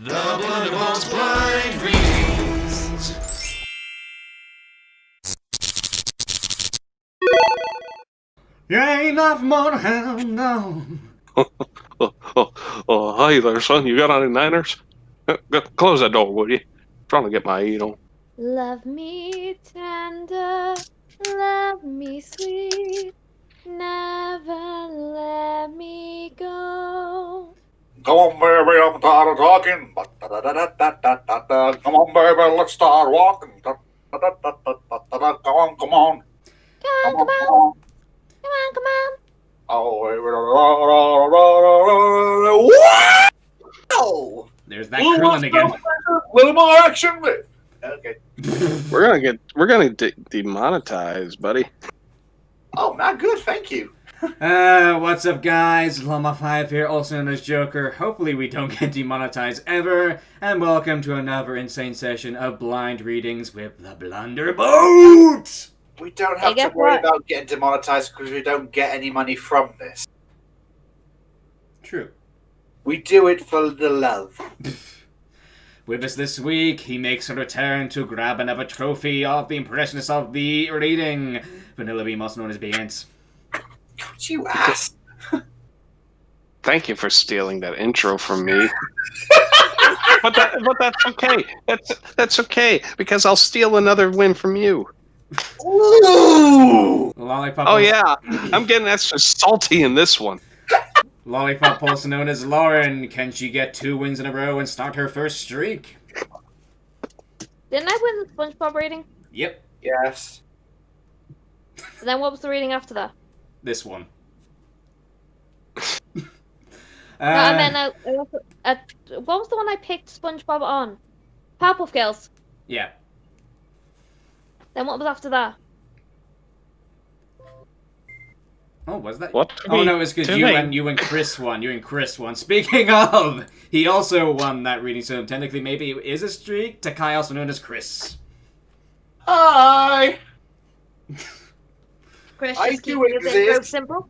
The Blunderbull's Blind Readings. You ain't nothing but a hound dog. Hi there, son. You got any Niners? Close that door, would you? Trying to get my eat on. Love me tender, love me sweet, never let me go. Come on, baby, I'm tired of talking. Come on, baby, let's start walking. Come on, come on. Come on. Oh, wow! There's that Krillin again. Little more action. Okay. We're gonna get demonetized, buddy. Oh, not good. Thank you. What's up, guys? Llama5 here, also known as Joker. Hopefully we don't get demonetized ever. And welcome to another insane session of blind readings with the Blunderbolt! We don't have to worry about getting demonetized because we don't get any money from this. True. We do it for the love. With us this week, he makes a return to grab another trophy of the impressionist of the reading. Vanilla Bean, also known as Beans. Don't you ask? Thank you for stealing that intro from me. but that's okay. That's okay because I'll steal another win from you. Ooh! Lollipop. Oh yeah, I'm getting extra salty in this one. Lollipop, also known as Lauren. Can she get 2 wins in a row and start her first streak? Didn't I win the SpongeBob reading? Yep. Yes. And then what was the reading after that? This one. No, I meant, what was the one I picked SpongeBob on? Powerpuff Girls. Yeah. Then what was after that? Oh, was that? What? Oh no, it's because you and Chris won. You and Chris won. Speaking of, he also won that reading, so technically maybe it is a streak. Takai, also known as Chris. Hi! Chris, I just do keep it exist. simple.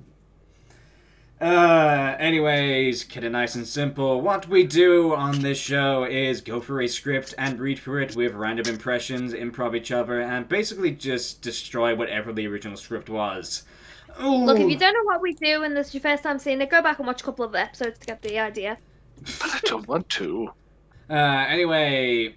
Anyways, keep it nice and simple. What we do on this show is go through a script and read through it with random impressions, improv each other, and basically just destroy whatever the original script was. Ooh. Look, if you don't know what we do and this is your first time seeing it, go back and watch a couple of episodes to get the idea. But I don't want to. Anyway,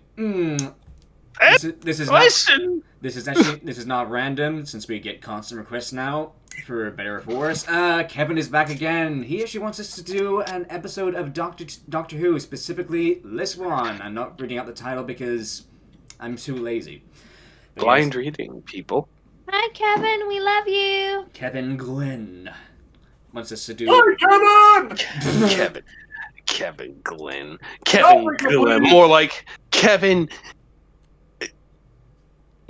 this is not random since we get constant requests now, for better or for worse. Kevin is back again. He actually wants us to do an episode of Doctor Who, specifically this one. I'm not reading out the title because I'm too lazy. But Blind reading, people. Hi, Kevin. We love you. Kevin Nguyen wants us to do. Hi, Kevin! Kevin Glenn. Kevin Glenn. More like Kevin.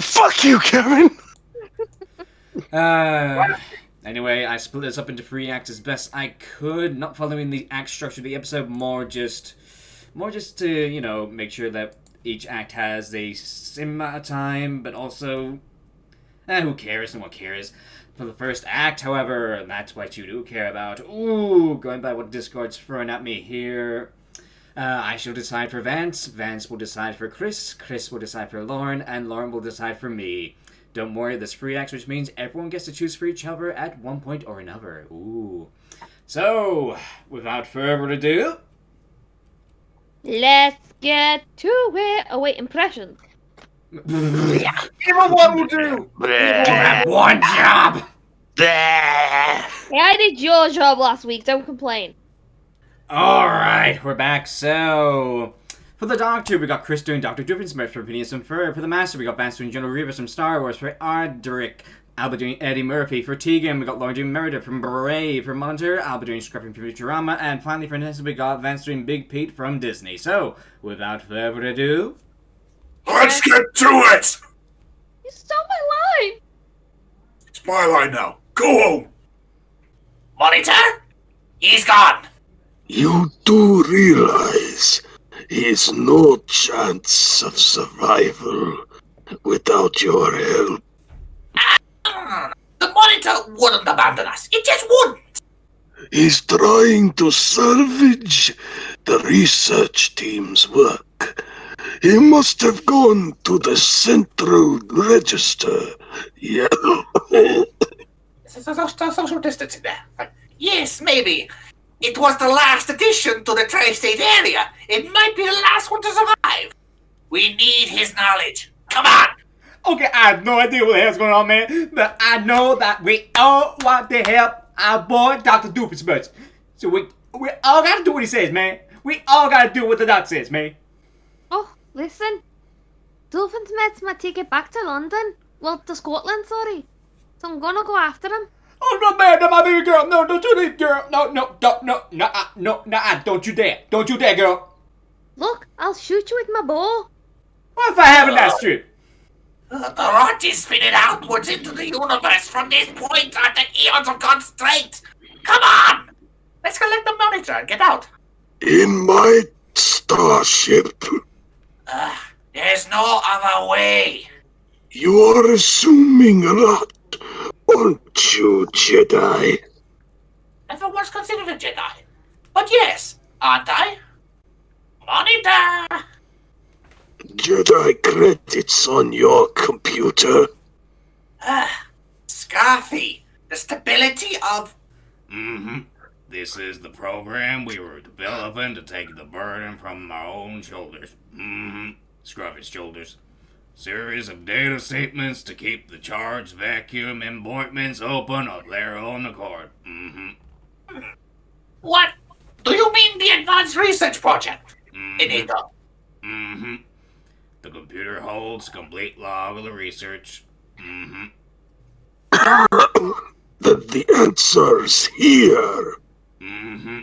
Fuck you, Kevin! Anyway, I split this up into 3 acts as best I could, not following the act structure of the episode, more just to, you know, make sure that each act has the same amount of time, but also, who cares and what cares. For the first act, however, that's what you do care about. Ooh, going by what Discord's throwing at me here. I shall decide for Vance, Vance will decide for Chris, Chris will decide for Lauren, and Lauren will decide for me. Don't worry, this 3 acts, which means everyone gets to choose for each other at one point or another. Ooh. So, without further ado... Let's get to it. Oh, wait, impressions. Either one will do! You have one job! Yeah, I did your job last week. Don't complain. Alright, we're back. So, for the Doctor, we got Chris doing Dr. Doofenschmirtz for Phineas and Ferb. For the Master, we got Vance doing General Grievous from Star Wars. For Ardrick, Alba doing Eddie Murphy. For Tegan, we got Lauren doing Meredith from Brave. For Monitor, Alba doing Scruffy from Futurama. And finally, for Nessa, we got Vance doing Big Pete from Disney. So, without further ado... Let's get to it! You stole my line. It's my line now. Go home! Monitor? He's gone. You do realize he's no chance of survival without your help. The Monitor wouldn't abandon us. It just wouldn't. He's trying to salvage the research team's work. He must have gone to the central register. Yeah. Social distancing there. Yes, maybe. It was the last addition to the tri-state area. It might be the last one to survive. We need his knowledge. Come on. Okay, I have no idea what the hell's going on, man. But I know that we all want to help our boy, Dr. Doofenschmirtz. So we all gotta do what he says, man. We all gotta do what the doc says, man. Oh, listen. Doofenschmirtz might take it back to London. Well, to Scotland, sorry. So I'm gonna go after him. Oh, no, man, that's my baby girl. No, don't you leave, girl. No, don't you dare. Don't you dare, girl. Look, I'll shoot you with my bow. What if I haven't that strip? The rod is spinning outwards into the universe from this point are the eons of constraint. Come on! Let's collect the monitor and get out. In my starship. There's no other way. You are assuming a lot, aren't you, Jedi? Never once considered a Jedi. But yes, aren't I? Monitor! Jedi credits on your computer. Scruffy, the stability of... Mm-hmm. This is the program we were developing to take the burden from our own shoulders. Mm-hmm. Scruffy's shoulders. Series of data statements to keep the charged vacuum appointments open of their own accord. Mm-hmm. What? Do you mean the Advanced Research Project? Mm-hmm. Mm-hmm. The computer holds complete log of the research. Mm-hmm. The answer's here. Mm-hmm.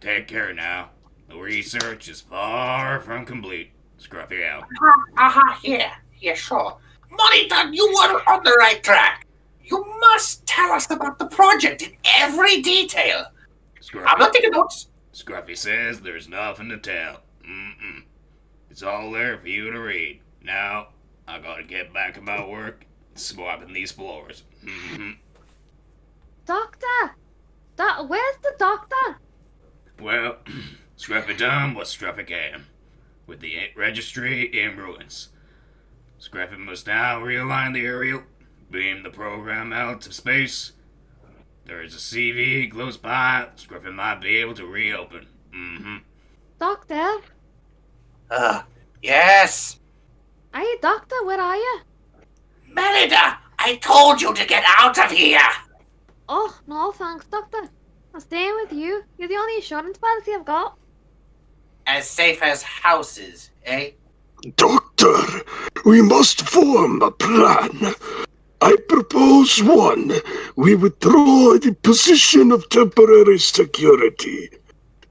Take care now. The research is far from complete. Scruffy out. Yeah, sure. Monitor, you were on the right track. You must tell us about the project in every detail. I'm not taking notes. Scruffy says there's nothing to tell. Mm-mm. It's all there for you to read. Now, I gotta get back to my work, swapping these floors. Mm-hmm. Doctor! Where's the doctor? Well, Scruffy done what Scruffy can, with the registry in ruins. Scruffy must now realign the aerial, beam the program out to space. There is a CV close by. Scruffy might be able to reopen. Mm-hmm. Doctor? Yes. Hey, doctor, where are you? Merida, I told you to get out of here. Oh, no, thanks, doctor. I'm staying with you. You're the only insurance policy I've got. As safe as houses, eh? Doctor, we must form a plan. I propose 1. We withdraw the position of temporary security.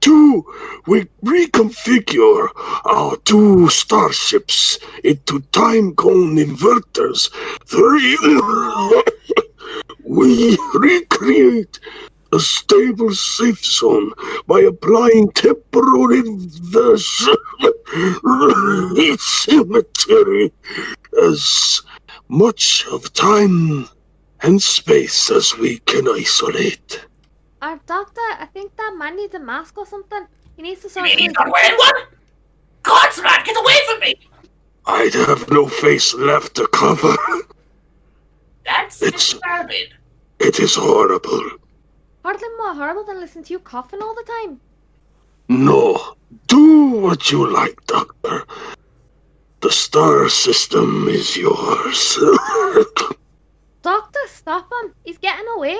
2. We reconfigure our 2 starships into time cone inverters. 3. We recreate a stable safe zone by applying temporary symmetry as much of time and space as we can isolate. Doctor, I think that man needs a mask or something. He needs to sort You mean he's not wearing one? Godsman, get away from me! I'd have no face left to cover. That's disturbing. It is horrible. Hardly more horrible than listening to you coughing all the time. No, do what you like, Doctor. The star system is yours. Doctor, stop him. He's getting away.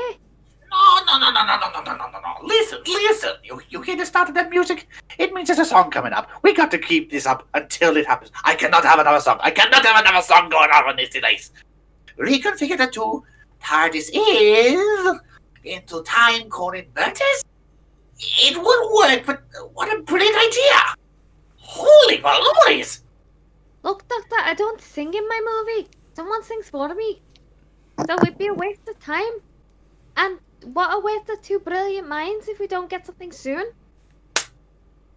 No. Listen. You hear the start of that music? It means there's a song coming up. We got to keep this up until it happens. I cannot have another song. Going on this device. Reconfigure the 2 TARDIS is into time cone inverters? It would work, but what a brilliant idea! Holy balloons! Look, Doctor, I don't sing in my movie. Someone sings for me. So it'd be a waste of time. And what a waste of 2 brilliant minds if we don't get something soon.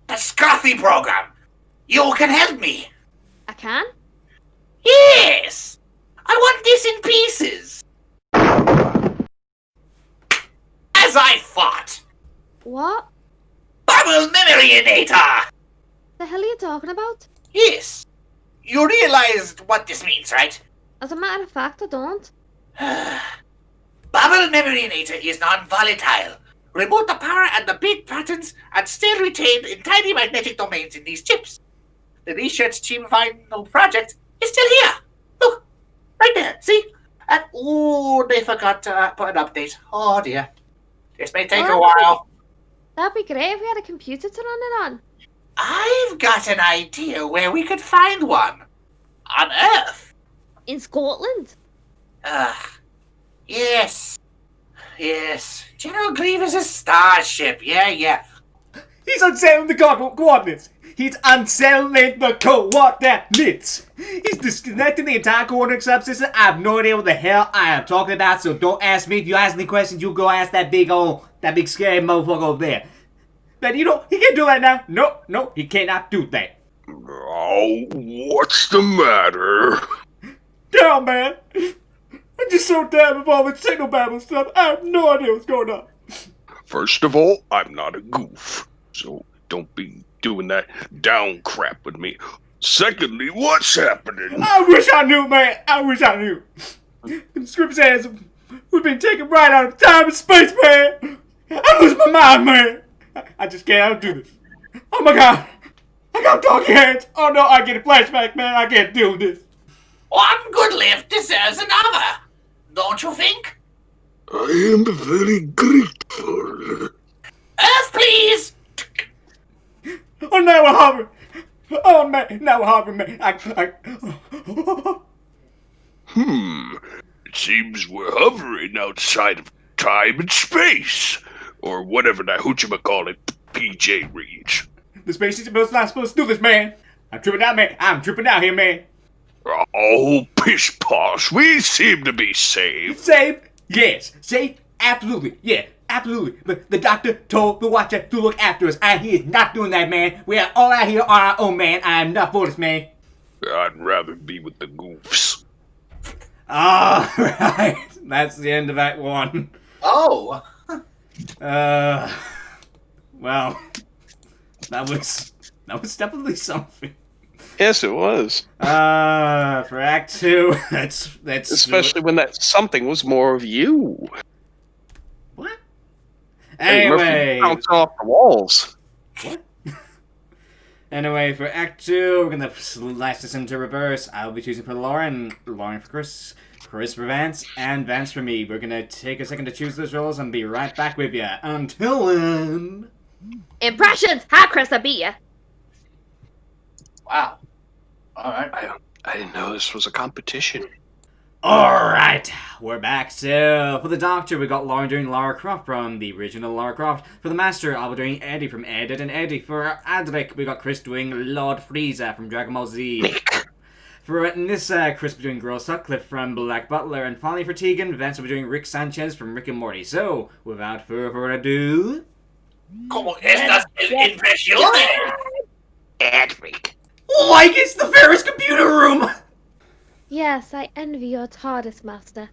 The Scruffy program! You can help me! I can? Yes! I want this in pieces! As I thought! What Bubble Memoryinator! the hell are you talking about? Yes. You realized what this means, right? As a matter of fact, I don't. Bubble Memoryinator is non-volatile. Remove the power and the bit patterns and still retained in tiny magnetic domains in these chips. The research team final project is still here. Look, right there, see? And they forgot to put an update. Oh dear. This may take a while. That'd be great if we had a computer to run it on. I've got an idea where we could find one. On Earth. In Scotland? Yes. Yes. General Grievous' starship. Yeah. He's unsettling the coordinates. He's unsettling the coordinates. He's disconnecting the entire coordinate subsystem. I have no idea what the hell I am talking about, so don't ask me. If you ask any questions, you go ask that big scary motherfucker over there. But he can't do that now. No, he cannot do that. Oh, what's the matter? Damn, man. I'm just so damn involved with signal babble stuff. I have no idea what's going on. First of all, I'm not a goof, so don't be doing that down crap with me. Secondly, what's happening? I wish I knew, man. I wish I knew. Script says we've been taken right out of time and space, man. I lose my mind, man. I just can't do this. Oh my god. I got doggy hands. Oh no, I get a flashback, man. I can't deal with this. One good lift deserves another. Don't you think? I am very grateful. Earth, please! Oh, now we're hovering. Oh, man. Now we're hovering, man. It seems we're hovering outside of time and space. Or whatever that whatchamacallit PJ reads. The space ship's not supposed to do this, man. I'm tripping out, man. I'm tripping out here, man. Oh, pish posh. We seem to be safe. Safe? Yes. Safe? Absolutely. Yeah, absolutely. But the doctor told the watcher to look after us, and he is not doing that, man. We are all out here on our own, man. I am not for this, man. I'd rather be with the goofs. Alright. That's the end of Act 1. Oh. Well, that was definitely something. Yes, it was. For Act 2, that's Especially when that something was more of you. What? Hey, Murphy Anyway, bounced off the walls. what? Anyway, for Act 2, we're gonna slash this into reverse. I'll be choosing for Lauren for Chris for Vance, and Vance for me. We're gonna take a second to choose those roles and be right back with you. Until then. Impressions! Hi, Chris, I beat ya. Wow. Alright. I didn't know this was a competition. Alright, we're back. So, for the Doctor, we got Lauren doing Lara Croft from the original Lara Croft. For the Master, I'll be doing Eddy from Edit and Eddy. For Adric, we got Chris doing Lord Frieza from Dragon Ball Z. For Nissa, Chris will be doing Girl Sutcliffe from Black Butler. And finally for Tegan, Vance will be doing Rick Sanchez from Rick and Morty. So, without further ado... ¿Cómo estas impresiones? Adric. Like it's the Ferris computer room! Yes, I envy your TARDIS master.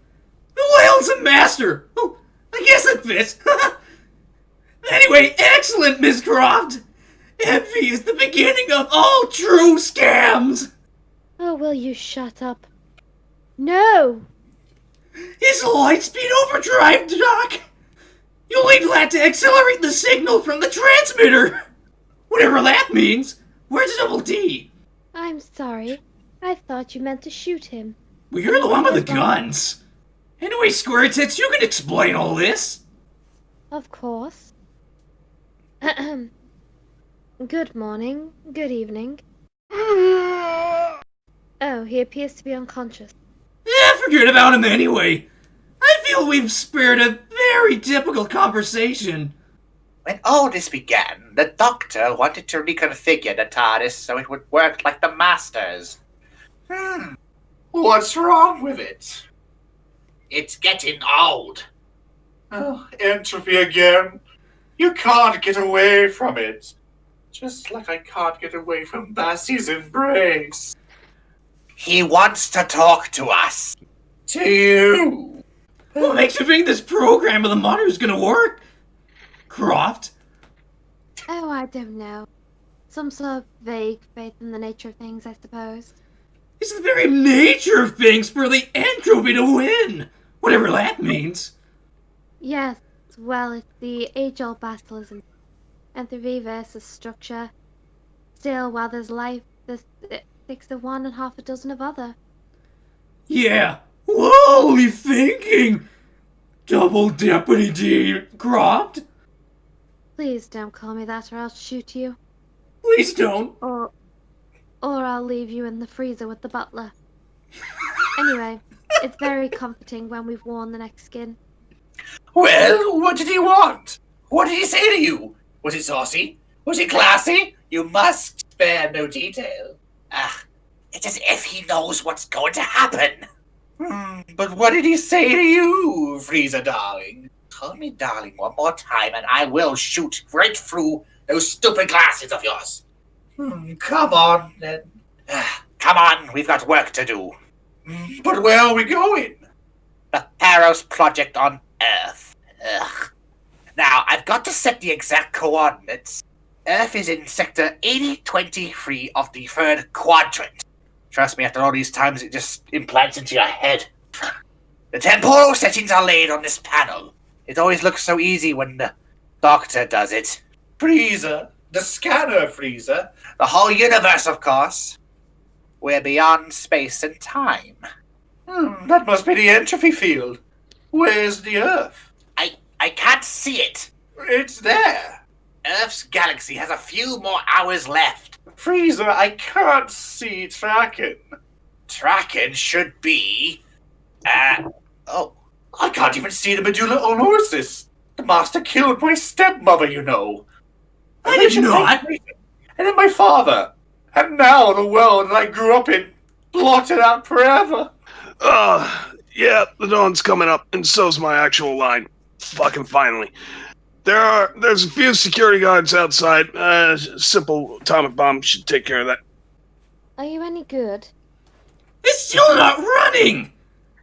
Who else a master? Oh, I guess it fits. Anyway, excellent, Miss Croft. Envy is the beginning of all true scams. Oh, will you shut up? No! Is Lightspeed Overdrive, Doc? You'll need that to accelerate the signal from the transmitter. Whatever that means. Where's Double D? I'm sorry. I thought you meant to shoot him. Well, you're the one with the guns. Anyway, Square Tits, you can explain all this. Of course. Good morning. Good evening. Oh, he appears to be unconscious. Yeah, forget about him anyway. I feel we've spared a very typical conversation. When all this began, the Doctor wanted to reconfigure the TARDIS so it would work like the Master's. What's wrong with it? It's getting old. Oh, entropy again. You can't get away from it. Just like I can't get away from Bassie's embrace. He wants to talk to us. To you. What makes you think this program of the monitor is gonna work? Croft, Oh, I don't know. Some sort of vague faith in the nature of things, I suppose. It's the very nature of things for the entropy to win, whatever that means. Yes, well, it's the age-old battle, isn't it? Entropy versus structure. Still, while there's life, there's 6 of one and half a dozen of other. Yeah, what are we thinking? Double Deputy D. Croft? Please don't call me that or I'll shoot you. Please don't. Or I'll leave you in the freezer with the butler. Anyway, it's very comforting when we've worn the next skin. Well, what did he want? What did he say to you? Was it saucy? Was it classy? You must spare no detail. It's as if he knows what's going to happen. But what did he say to you, Freezer darling? Call me darling one more time and I will shoot right through those stupid glasses of yours. Come on, then. Come on, we've got work to do. But where are we going? The Pharaoh's project on Earth. Ugh. Now, I've got to set the exact coordinates. Earth is in sector 8023 of the 3rd quadrant. Trust me, after all these times, it just implants into your head. The temporal settings are laid on this panel. It always looks so easy when the doctor does it. Freezer. The scanner, Freezer. The whole universe, of course. We're beyond space and time. That must be the entropy field. Where's the Earth? I can't see it. It's there. Earth's galaxy has a few more hours left. Freezer, I can't see Traken. Traken should be... I can't even see the medulla olersis. The master killed my stepmother, you know. I did not. And then my father. And now the world that I grew up in, blotted out forever. Yeah, the dawn's coming up, and so's my actual line. Fucking finally. There's a few security guards outside. Simple atomic bomb should take care of that. Are you any good? It's still not running!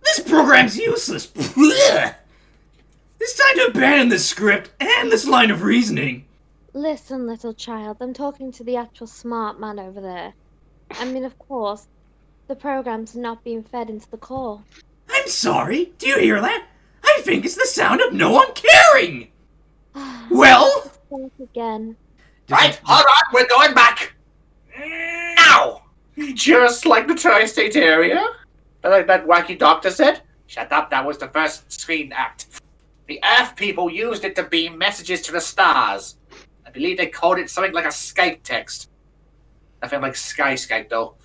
This program's useless. Blech. It's time to abandon this script and this line of reasoning. Listen, little child, I'm talking to the actual smart man over there. I mean, of course, the program's not being fed into the core. I'm sorry, do you hear that? I think it's the sound of no one caring! Well? Start again. Right, hold on, we're going back. Now! Just like the tri-state area? Like that wacky doctor said? Shut up, that was the first screen act. The Earth people used it to beam messages to the stars. I believe they called it something like a Skype text. Nothing like Skype, though.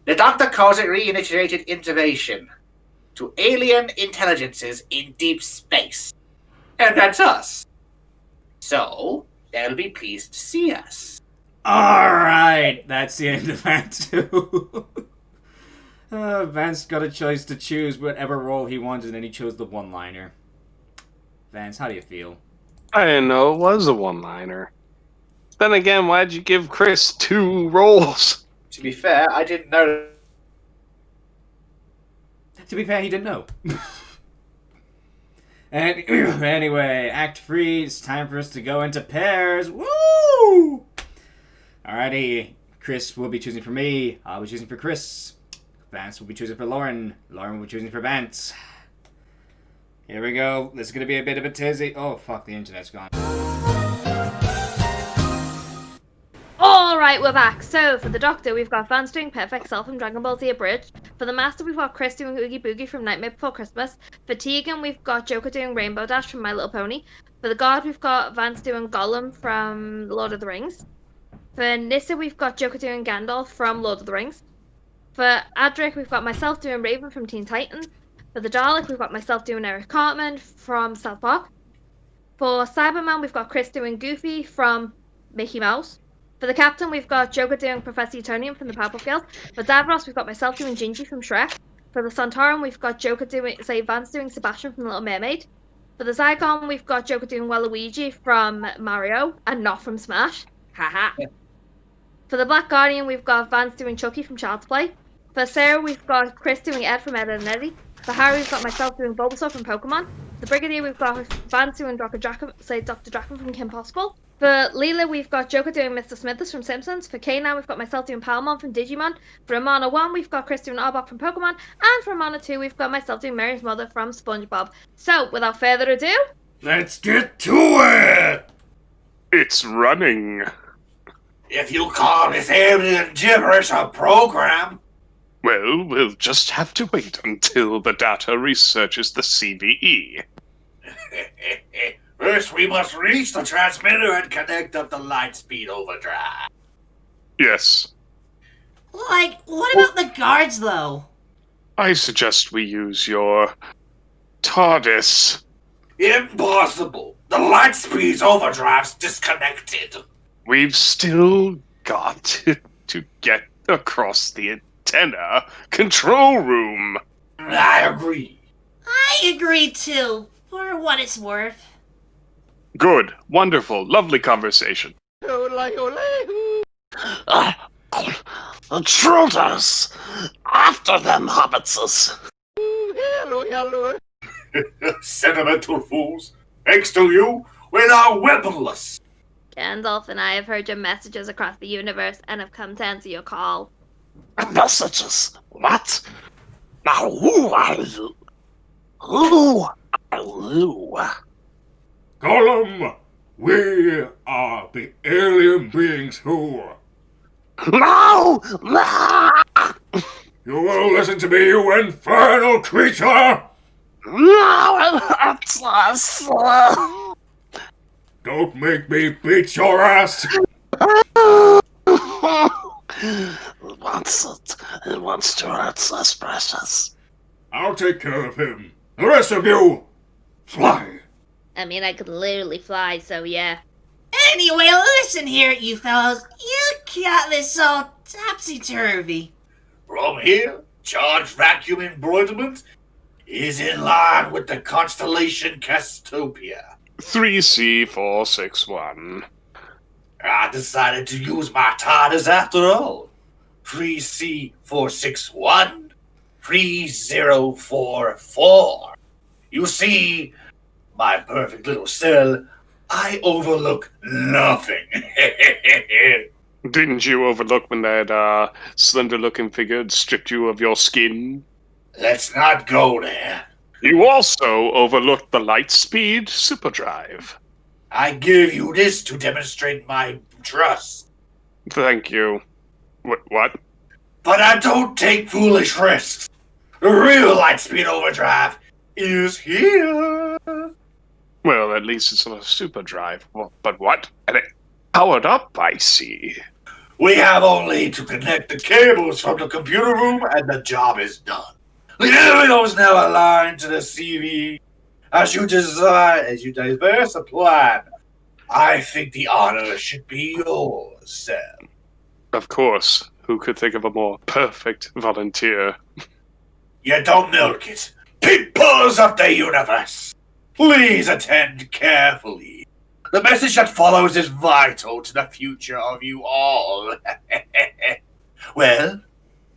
The doctor calls it reinitiated intervention to alien intelligences in deep space. And that's us. So, they'll be pleased to see us. Alright, that's the end of Act 2. Vance got a choice to choose whatever role he wanted, and then he chose the one-liner. Vance, how do you feel? I didn't know it was a one-liner. Then again, why'd you give Chris 2 roles? To be fair, I didn't know. To be fair, he didn't know. And anyway, Act 3, it's time for us to go into pairs. Woo! Alrighty, Chris will be choosing for me. I'll be choosing for Chris. Vance will be choosing for Lauren. Lauren will be choosing for Vance. Here we go. This is going to be a bit of a tizzy. Oh, fuck, the internet's gone. Alright, we're back. So, for the Doctor, we've got Vance doing Perfect Self from Dragon Ball Z Abridged. For the Master, we've got Chris doing Oogie Boogie from Nightmare Before Christmas. For Tegan, we've got Joker doing Rainbow Dash from My Little Pony. For the Guard, we've got Vance doing Gollum from Lord of the Rings. For Nissa, we've got Joker doing Gandalf from Lord of the Rings. For Adric, we've got myself doing Raven from Teen Titans. For the Dalek, we've got myself doing Eric Cartman from South Park. For Cyberman, we've got Chris doing Goofy from Mickey Mouse. For the Captain, we've got Joker doing Professor Utonium from the Powerpuff Girls. For Davros, we've got myself doing Gingy from Shrek. For the Santorum, we've got Joker doing, Vance doing Sebastian from The Little Mermaid. For the Zygon, we've got Joker doing Waluigi from Mario, and not from Smash. Haha. Yeah. For the Black Guardian, we've got Vance doing Chucky from Child's Play. For Sarah, we've got Chris doing Ed from Ed and Eddy. For Harry, we've got myself doing Bulbasaur from Pokemon. For the Brigadier, we've got Vance doing Dr. Draken from Kim Possible. For Leela, we've got Joker doing Mr. Smithers from Simpsons. For K9, we've got myself doing Palmon from Digimon. For Amana 1, we've got Chris doing Arbok from Pokemon. And for Amana 2, we've got myself doing Mary's mother from SpongeBob. So, without further ado, Let's get to it! It's running. If you call this alien gibberish a program, Well, we'll just have to wait until the data researches the CVE. first we must reach the transmitter and connect up the Lightspeed overdrive. Yes, Like, what about the guards, though? I suggest we use your TARDIS. Impossible. The Lightspeed's overdrive's disconnected. We've still got to get across the antenna control room. I agree. I agree, too, for what it's worth. Good, wonderful, lovely conversation. Intruders! After them, hobbitses! Sentimental fools. Thanks to you, we're now weaponless. Gandalf and I have heard your messages across the universe and have come to answer your call. Messages? What? Now who are you? Who are you? Gollum, we are the alien beings who... No! No! You will listen to me, you infernal creature! No, it hurts us! Don't make me beat your ass! He wants it. He wants to hurt us, precious. I'll take care of him. The rest of you, fly! I mean, I could literally fly, so yeah. Anyway, listen here, you fellows. You got this all topsy-turvy. From here, charged vacuum embroiderment is in line with the constellation Castopia. 3C461. I decided to use my TARDIS after all. 3C461 3044. You see, my perfect little cell, I overlook nothing. Didn't you overlook when that slender-looking figure stripped you of your skin? Let's not go there. You also overlooked the Lightspeed superdrive. I give you this to demonstrate my trust. Thank you. What? But I don't take foolish risks. The real Lightspeed overdrive is here. Well, at least it's on a superdrive. But what? And it powered up, I see. We have only to connect the cables from the computer room and the job is done. The areas now aligned to the CV. As you diverse a plan, I think the honor should be yours, Sam. Of course. Who could think of a more perfect volunteer? You don't milk it. Peoples of the universe, please attend carefully. The message that follows is vital to the future of you all. Well?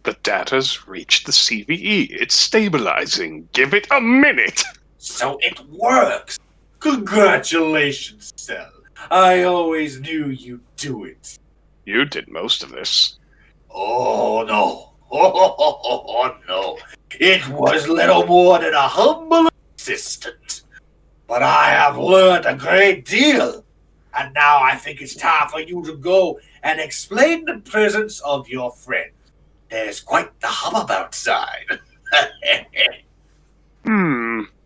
The data's reached the CVE. It's stabilizing. Give it a minute. So it works. Congratulations, Cell. I always knew you'd do it. You did most of this. Oh, no. Oh, no. It was little more than a humble assistant. But I have learned a great deal. And now I think it's time for you to go and explain the presence of your friend. There's quite the hubbub outside.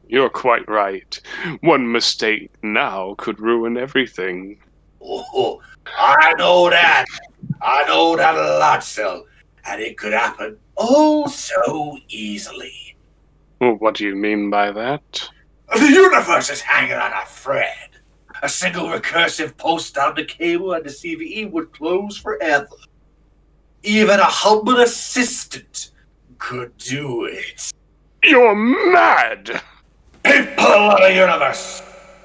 You're quite right. One mistake now could ruin everything. Oh, I know that. I know that a lot, Cell. And it could happen oh so easily. Well, what do you mean by that? The universe is hanging on a thread. A single recursive post on the cable and the CVE would close forever. Even a humble assistant could do it. You're mad! People of the universe,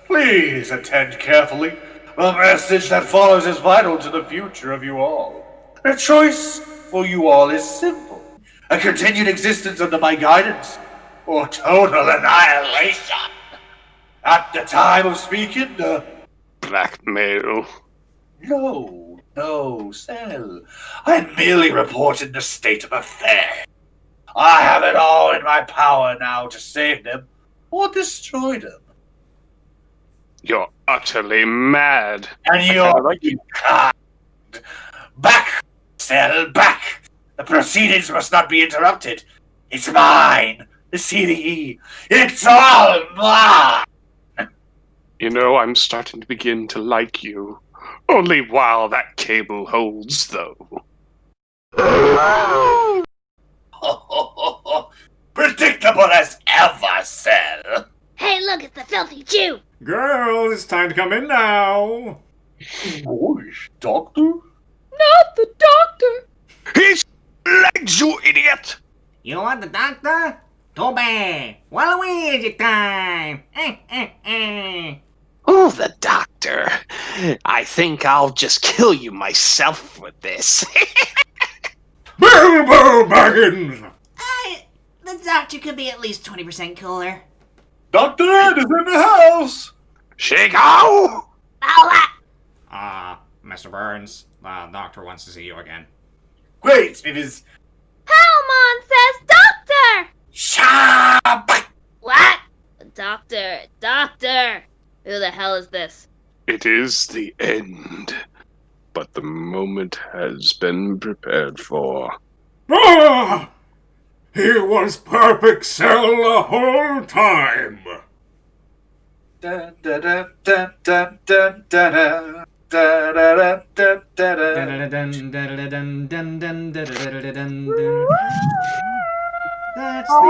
please attend carefully. The message that follows is vital to the future of you all. The choice for you all is simple. A continued existence under my guidance, or total annihilation. At the time of speaking, Blackmail. No, Cell. I merely reported the state of affairs. I have it all in my power now to save them or destroy them. You're utterly mad. And you're kind. Back, Cell, back! The proceedings must not be interrupted. It's mine. The CDE. It's all mine! You know, I'm starting to begin to like you. Only while that cable holds, though. Predictable as ever, Cell. Hey, look, it's the filthy Jew! Girls, it's time to come in now. Gosh, Doctor? Not the doctor! His legs, you idiot! You want the doctor? Too bad. Waluigi time. Oh, the doctor. I think I'll just kill you myself with this. Bilbo Baggins! The doctor could be at least 20% cooler. Dr. Ed is in the house! Shake out! Mr. Burns, the doctor wants to see you again. Great, because... Helmon says doctor! Shabak! What? Doctor! Who the hell is this? It is the end. But the moment has been prepared for. Ah! He was perfect Cell the whole time! Dun, dun, dun, dun, dun, dun, dun, dun, dun, dun, dun, dun. That's the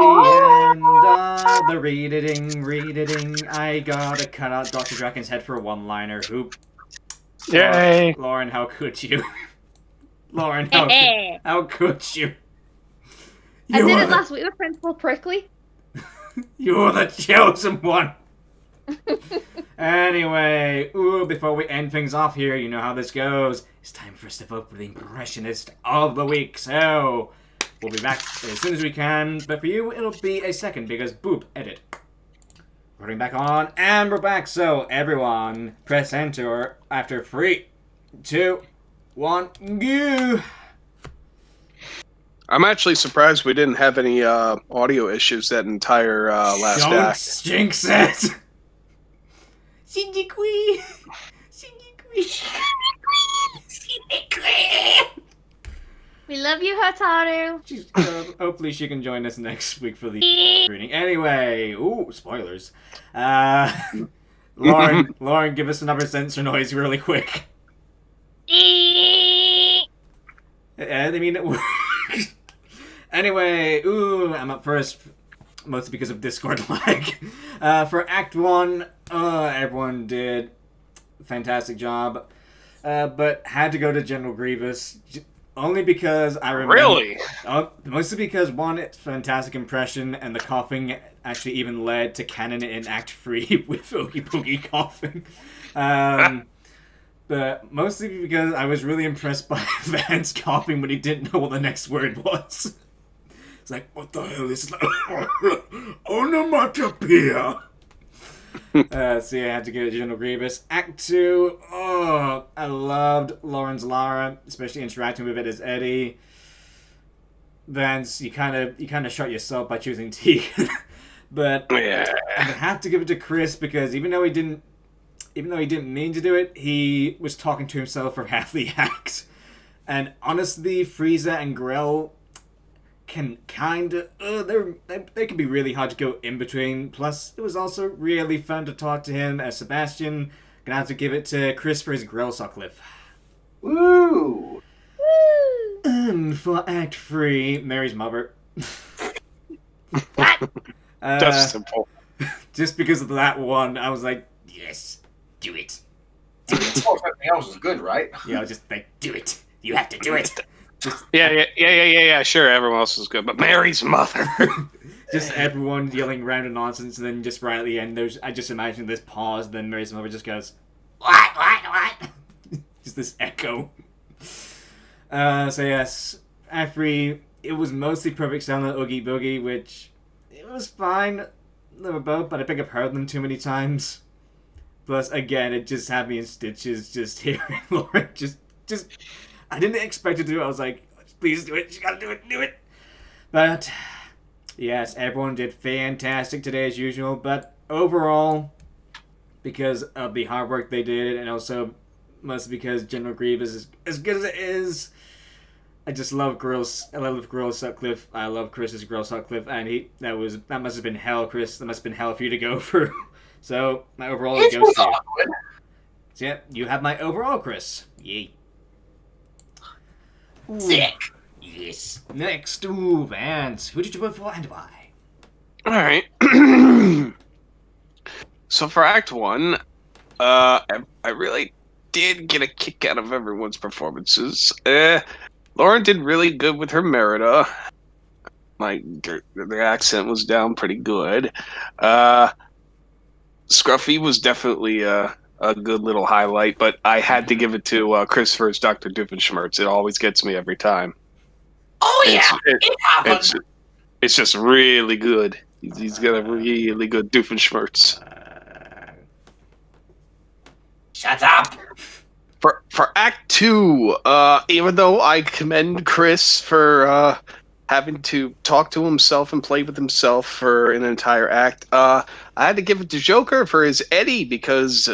end of the read-it-ing. I gotta cut out Dr. Draken's head for a one-liner. Hoop. Yay! Lauren, how could you? Lauren, how could you? I did it last week with Principal Prickly. You're the chosen one! Anyway, before we end things off here, you know how this goes. It's time for us to vote for the Impressionist of the Week, so we'll be back as soon as we can, but for you, it'll be a second, because boop, edit. Putting back on, and we're back, so everyone, press enter after 3, 2, 1, go! I'm actually surprised we didn't have any audio issues that entire last act. Jinx it! Shinji-kui. We love you, Hotaru. Hopefully she can join us next week for the reading. Anyway, spoilers. Lauren, give us another sensor noise really quick. I mean, it works. Anyway, I'm up first, mostly because of Discord lag. For Act 1, everyone did a fantastic job, but had to go to General Grievous, only because I remember... Really? Mostly because, one, it's a fantastic impression, and the coughing actually even led to canon in Act 3 with Oogie Boogie coughing. But mostly because I was really impressed by Van's coughing when he didn't know what the next word was. It's like, what the hell is that? Onomatopoeia! So yeah, I had to go to General Grievous. Act 2, I loved Lauren's Lara, especially interacting with it as Eddy. Vance, you kind of shot yourself by choosing Tegan. But Yeah. I have to give it to Chris because even though he didn't mean to do it, he was talking to himself for half the act. And honestly, Frieza and Grell can kind of... they can be really hard to go in between. Plus, it was also really fun to talk to him as Sebastian. Gonna have to give it to Chris for his Grell Sutcliffe. Woo! For Act 3, Mary's mother. Just simple. Just because of that one, I was like, yes, do it. Do it. Oh, everything else is good, right? Yeah, I was just like, do it. You have to do it. Yeah, sure, everyone else is good, but Mary's mother. Just everyone yelling random nonsense, and then just right at the end, I just imagine this pause, then Mary's mother just goes, what? Just this echo. So yes, Act 3, it was mostly perfect sound of Oogie Boogie, which, it was fine. They were both, but I think I've heard them too many times. Plus, again, it just had me in stitches just hearing Lauren just. I didn't expect her to do it. I was like, please do it. You gotta do it. Do it. But, yes, everyone did fantastic today as usual. But overall, because of the hard work they did, and also mostly because General Grievous is as good as it is, I just love Girls. I love Girls Sutcliffe. I love Chris's Girls Sutcliffe, and that must have been hell, Chris. That must have been hell for you to go through. So my overall It goes was to you. awkward. So yeah, you have my overall, Chris. Yay. Sick. Yes. Next, Vance. Who did you vote for and why? All right. So for Act 1, I really did get a kick out of everyone's performances. Lauren did really good with her Merida. The accent was down pretty good. Scruffy was definitely a good little highlight, but I had to give it to Chris for his Dr. Doofenschmirtz. It always gets me every time. Oh yeah, it happened. It's just really good. He's got a really good Doofenschmirtz. Shut up. For Act 2, even though I commend Chris for having to talk to himself and play with himself for an entire act, I had to give it to Joker for his Eddy because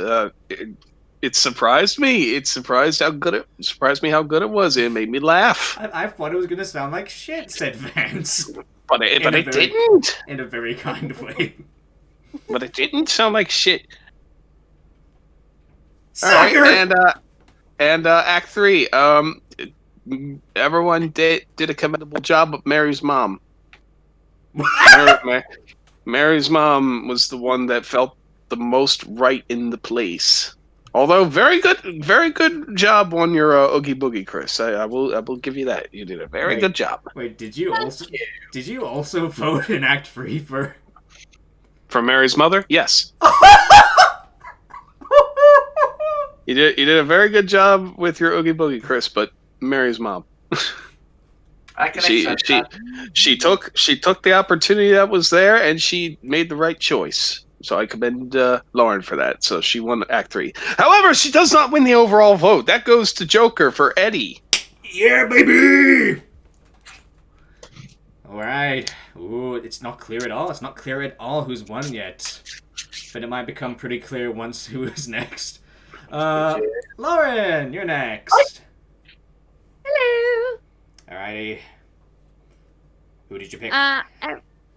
it surprised me. It surprised me how good it was. It made me laugh. I thought it was gonna sound like shit, said Vance. But it didn't. In a very kind way. But it didn't sound like shit. Sucker! All right, and Act 3. Everyone did a commendable job, but Mary's mom. Mary's mom was the one that felt the most right in the place. Although very good job on your Oogie Boogie, Chris. I will give you that. You did a very good job. Wait, did you also vote in Act 3 for Mary's mother? Yes. You did a very good job with your Oogie Boogie, Chris, but Mary's mom. I can accept that. She took the opportunity that was there, and she made the right choice. So I commend Lauren for that. So she won Act 3. However, she does not win the overall vote. That goes to Joker for Eddy. Yeah, baby! Alright. Ooh, it's not clear at all. It's not clear at all who's won yet. But it might become pretty clear once who is next. Lauren, you're next. Hello. Alrighty. Who did you pick?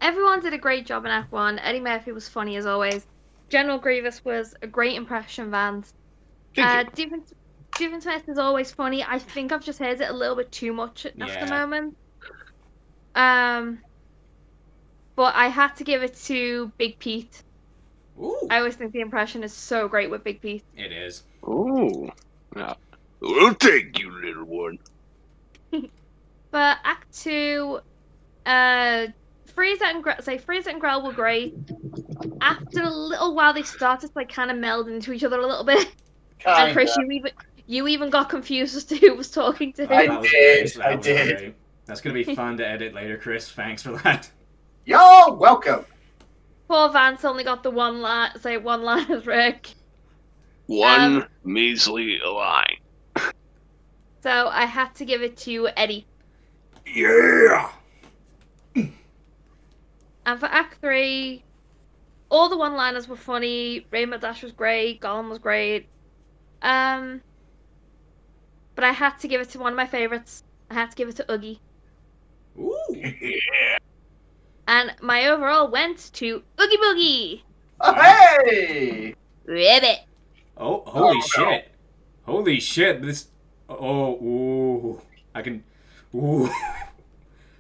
Everyone did a great job in Act 1. Eddie Murphy was funny as always. General Grievous was a great impression, Vance. Doofenschmirtz is always funny. I think I've just heard it a little bit too much at the moment. But I had to give it to Big Pete. Ooh. I always think the impression is so great with Big Pete. It is. Ooh. Yeah. Well, thank you, little one. But Act 2, Frieza and Grell were great. After a little while, they started to kind of meld into each other a little bit. And Chris, you even got confused as to who was talking to who. I did. That's gonna be fun to edit later, Chris. Thanks for that. Yo, welcome. Poor Vance only got the one line as Rick. One measly line. So I had to give it to Eddie. Yeah. And for Act 3, all the one-liners were funny. Rainbow Dash was great. Gollum was great. But I had to give it to one of my favorites. I had to give it to Oogie. Ooh. Yeah. And my overall went to Oogie Boogie. Oh, hey! Ribbit. Oh, holy shit. No. Holy shit. This... Oh, ooh. I can... Ooh.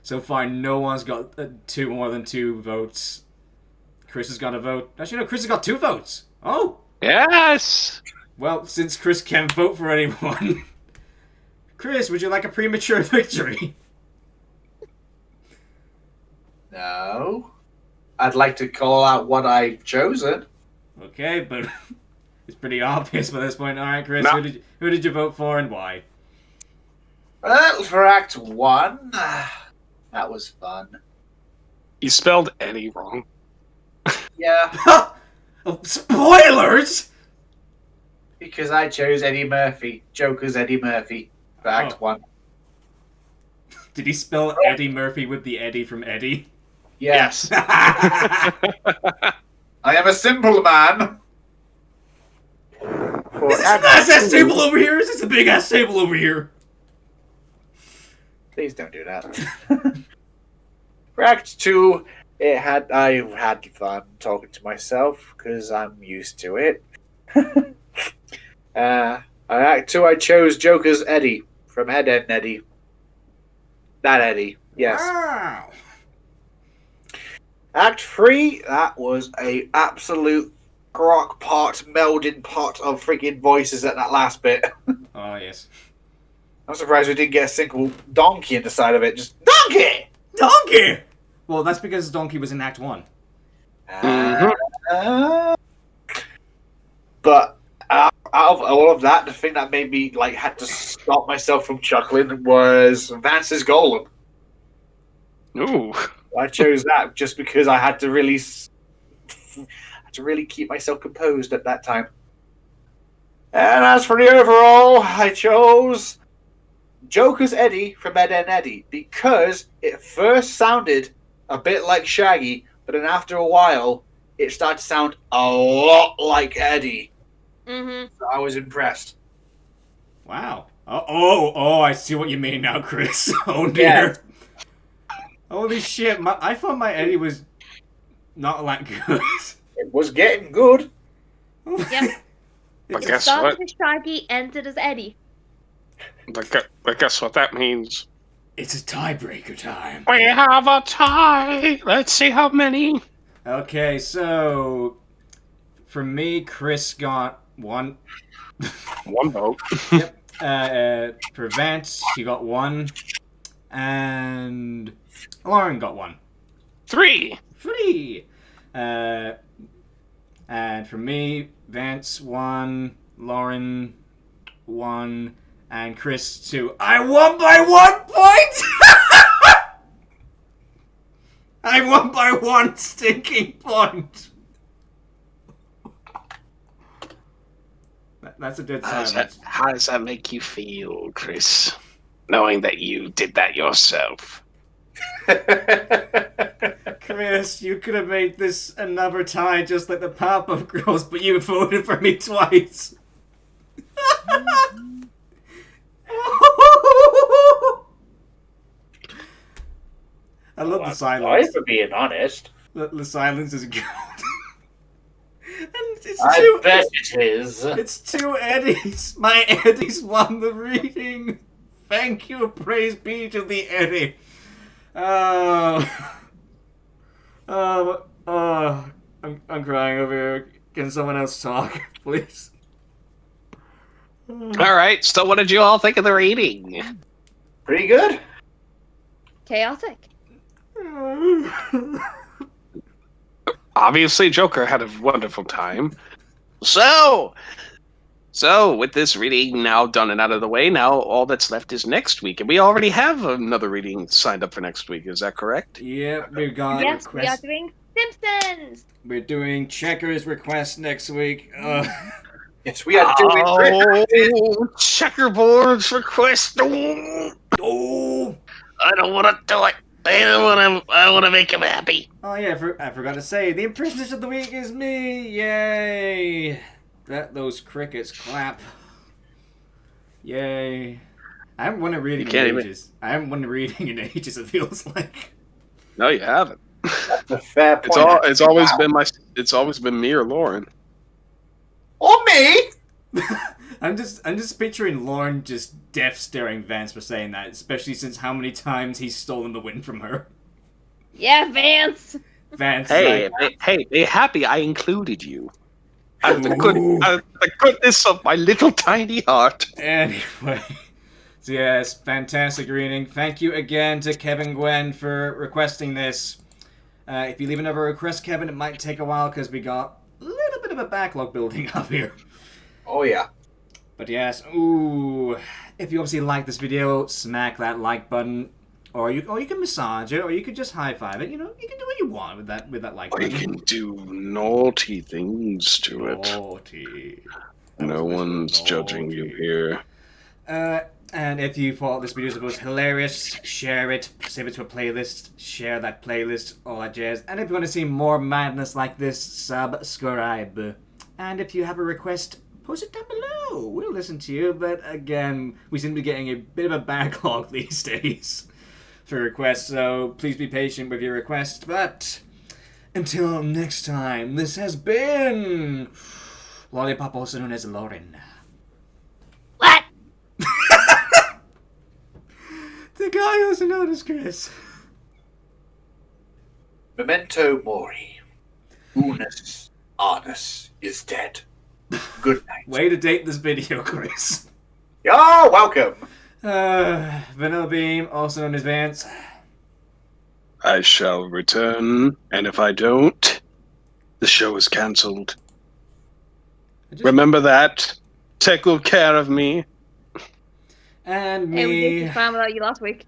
So far, no one's got more than 2 votes. Chris has got a vote. Actually, no, Chris has got 2 votes. Oh. Yes. Well, since Chris can't vote for anyone... Chris, would you like a premature victory? No. I'd like to call out what I've chosen. Okay, but it's pretty obvious by this point. All right, Chris, No. who did you vote for and why? Well, for Act 1, that was fun. You spelled Eddy wrong. Yeah. Oh, spoilers! Because I chose Eddie Murphy, Joker's Eddie Murphy, for Act 1. Did he spell Eddie Murphy with the Eddie from Eddie? Yes. This I am a simple man. is a nice ass table over here. This is a big ass table over here. Please don't do that. For Act 2, I had fun talking to myself because I'm used to it. Act 2, I chose Joker's Eddie from Ed, Edd and Eddy. That Eddie, yes. Wow. Act 3, that was a absolute crock pot, melding pot of freaking voices at that last bit. Oh, yes. I'm surprised we didn't get a single donkey in the side of it. Just donkey! Donkey! Well, that's because Donkey was in Act 1. But out of all of that, the thing that made me had to stop myself from chuckling was Vance's Golem. Ooh. I chose that just because I had to really keep myself composed at that time. And as for the overall, I chose Joker's Eddie from Ed, Edd and Eddy because it first sounded a bit like Shaggy, but then after a while, it started to sound a lot like Eddie. Mm-hmm. So I was impressed. Wow. Oh, I see what you mean now, Chris. Oh, dear. Yeah. Holy shit. I thought my Eddie was not that good. It was getting good. Yep. But It guess started what? as Shaggy, ended as Eddie. But guess what that means? It's a tiebreaker time. We have a tie. Let's see how many. Okay, so for me, Chris got one. One vote. Yep. For Vance, he got one, and Lauren got one. 3. 3. And for me, Vance 1, Lauren 1, and Chris 2. I won by 1 point! I won by 1 stinking point! That's a good silence. How does that make you feel, Chris? Knowing that you did that yourself. Chris, you could have made this another tie just like the Powerpuff Girls, but you voted for me twice. I love the silence. Sorry for being honest. The silence is good. And it's I bet it is. It's 2 Eddies. My Eddies won the reading. Thank you. Praise be to the Eddie. I'm crying over here. Can someone else talk, please? All right. So, what did you all think of the reading? Pretty good. Chaotic. Obviously, Joker had a wonderful time. So with this reading now done and out of the way, now all that's left is next week, and we already have another reading signed up for next week. Is that correct? Yep, we've got Yes, we are requests. doing Simpsons! We're doing Checkers request next week. Yes, we are doing Oh, checkerboards request. Oh, I don't want to do it. I want to make him happy. Oh yeah, I forgot to say, the impressionist of the week is me! Yay! Those crickets clap. Yay. I haven't won a reading in ages. I haven't won a reading in ages, it feels like. No, you haven't. That's a fair point. It's always been me or Lauren. Or me! I'm just picturing Lauren just death staring Vance for saying that, especially since how many times he's stolen the win from her. Yeah, Vance! Vance, Hey, be happy I included you. Out of the goodness of my little tiny heart. Anyway, so yes, fantastic reading. Thank you again to Kevin Nguyen for requesting this. If you leave another request, Kevin, it might take a while because we got a little bit of a backlog building up here. Oh, yeah. But yes, ooh, if you obviously like this video, smack that like button, or you can massage it, or you could just high five it. You know, you can do what you want with that like Or button. you can do naughty things to it. Naughty. No one's judging you here. And if you thought this video was hilarious, share it, save it to a playlist, share that playlist, all that jazz. And if you want to see more madness like this, subscribe. And if you have a request, post it down below. We'll listen to you, but again, we seem to be getting a bit of a backlog these days for requests, so please be patient with your request. But until next time, this has been Lollipop, also known as Lauren. What? The guy also known as Chris. Memento mori. Unus Arnus is dead. Good night. Way to date this video, Chris. You're welcome. Vanilla Beam, also known as Vance. I shall return, and if I don't, the show is cancelled. Remember that. Take good care of me. And Hey, we me. did confirm about you last week.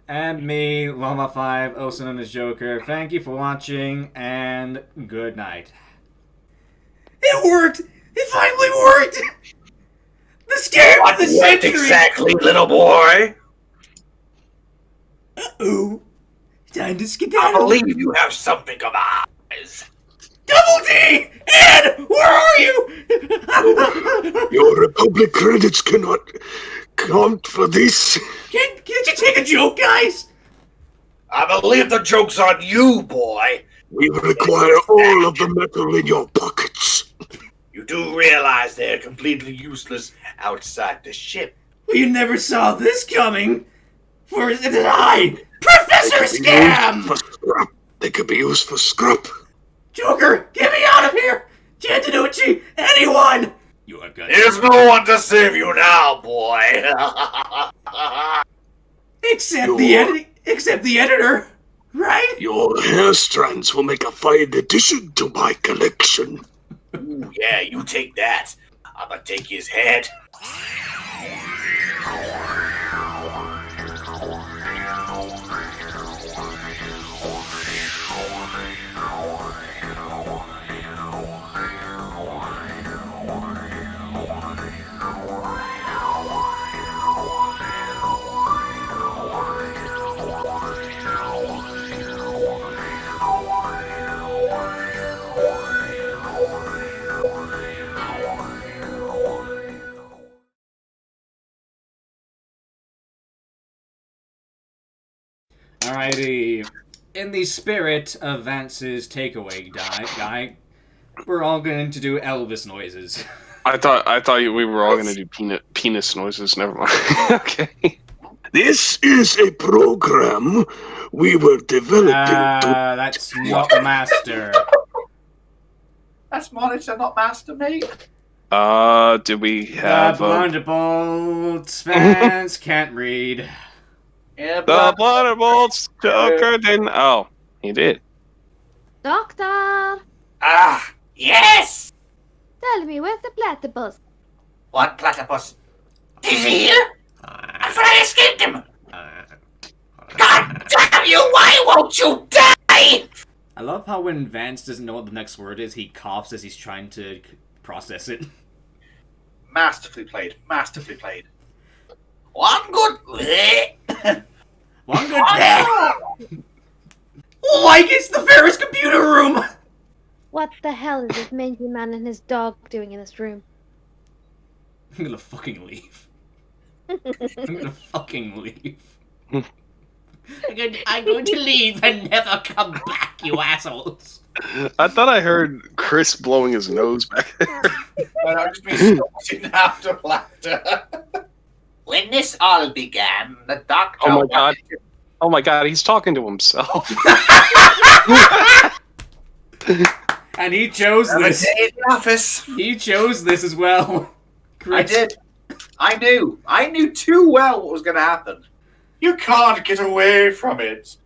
And me, Loma5, also known as Joker. Thank you for watching, and good night. It worked! It finally worked! The scare of the What century! exactly, little boy? Uh-oh. Time to I skedaddle. believe you have something of eyes. Double D! Ed! Where are you? Your Republic credits cannot count for this. Can't you take a joke, guys? I believe the joke's on you, boy. We require all of the metal in your pockets. You do realize they're completely useless outside the ship. Well, you never saw this coming. For did I? Professor Scam! For scrap. They could be used for scrap. Joker, get me out of here! Jantanucci, anyone! You have got There's no one to save you now, boy. except the editor, right? Your hair strands will make a fine addition to my collection. Ooh, yeah, you take that. I'm gonna take his head. Alrighty. In the spirit of Vance's takeaway guy, we're all going to do Elvis noises. I thought we were all gonna do penis noises. Never mind. Okay. This is a program we were developing to... That's not master. That's monitor, not master, mate. Did we have Blunderbolt fans can't read. Yeah, the but Blunderbolts Joker didn't? Oh, he did. Doctor, yes. tell me, where's the platypus? What platypus? Is he here? I thought I escaped him. God damn you! Why won't you die? I love how when Vance doesn't know what the next word is, he coughs as he's trying to process it. Masterfully played. Masterfully played. One good. One good day. Like it's the Ferris computer room. What the hell is this mangy man and his dog doing in this room? I'm gonna fucking leave. I'm gonna fucking leave. I'm going to leave and never come back, you assholes. I thought I heard Chris blowing his nose back there. I've just been snorting after laughter. When this all began, the doctor. Oh my god! Oh my god! He's talking to himself. And he chose Another this. day in the office. He chose this as well. Chris. I did. I knew. I knew too well what was going to happen. You can't get away from it.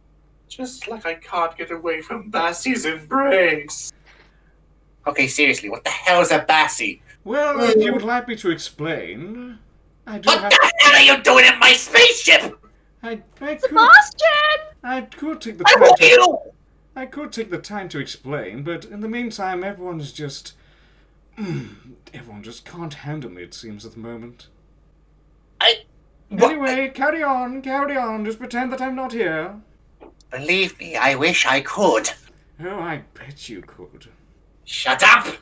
Just like I can't get away from Bassie's embrace. Okay, seriously, what the hell is a Bassie? Well, if you would like me to explain, I do What have. the hell are you doing in my spaceship? I could. Sebastian! I could take the I time. want you! I could take the time to explain, but in the meantime, everyone's just Everyone just can't handle me, it seems, at the moment. What? Anyway, carry on. Just pretend that I'm not here. Believe me, I wish I could. Oh, I bet you could. Shut up!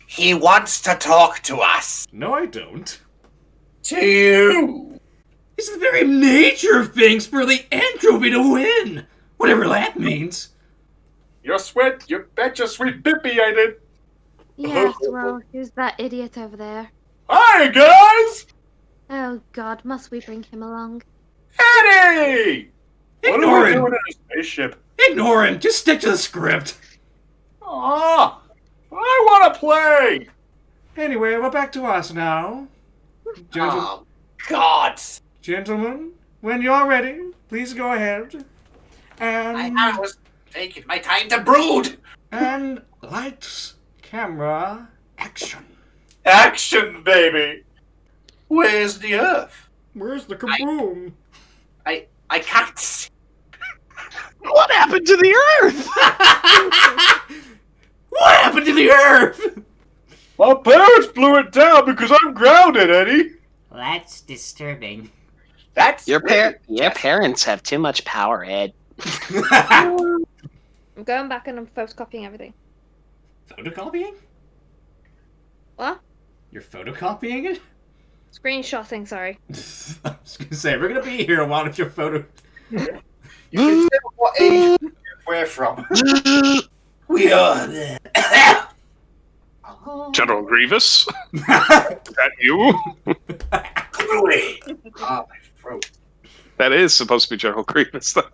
He wants to talk to us. No, I don't. To you. It's the very nature of things for the entropy to win. Whatever that means. You bet your sweet bippy I did. Yes, well, who's that idiot over there? Hi, guys! Oh God, must we bring him along? Eddie! What Ignore are we him. doing in a spaceship? Ignore him. Just stick to the script. Aw, I want to play! Anyway, we're back to us now. Oh, God. Gentlemen, when you're ready, please go ahead. I was taking my time to brood. And lights, camera, action. Action, baby! Where's the Earth? Where's the kaboom? I can't see. What happened to the Earth? What happened to the Earth? My parents blew it down because I'm grounded, Eddie! That's disturbing. That's Your parents have too much power, Ed. I'm going back and I'm photocopying everything. Photocopying? What? You're photocopying it? Screenshotting, sorry. I was gonna say, we're gonna be here a while if your photo... You can tell what age we're from. We are there. General Grievous? Is that you? Chloe. Oh, my throat. That is supposed to be General Grievous, though.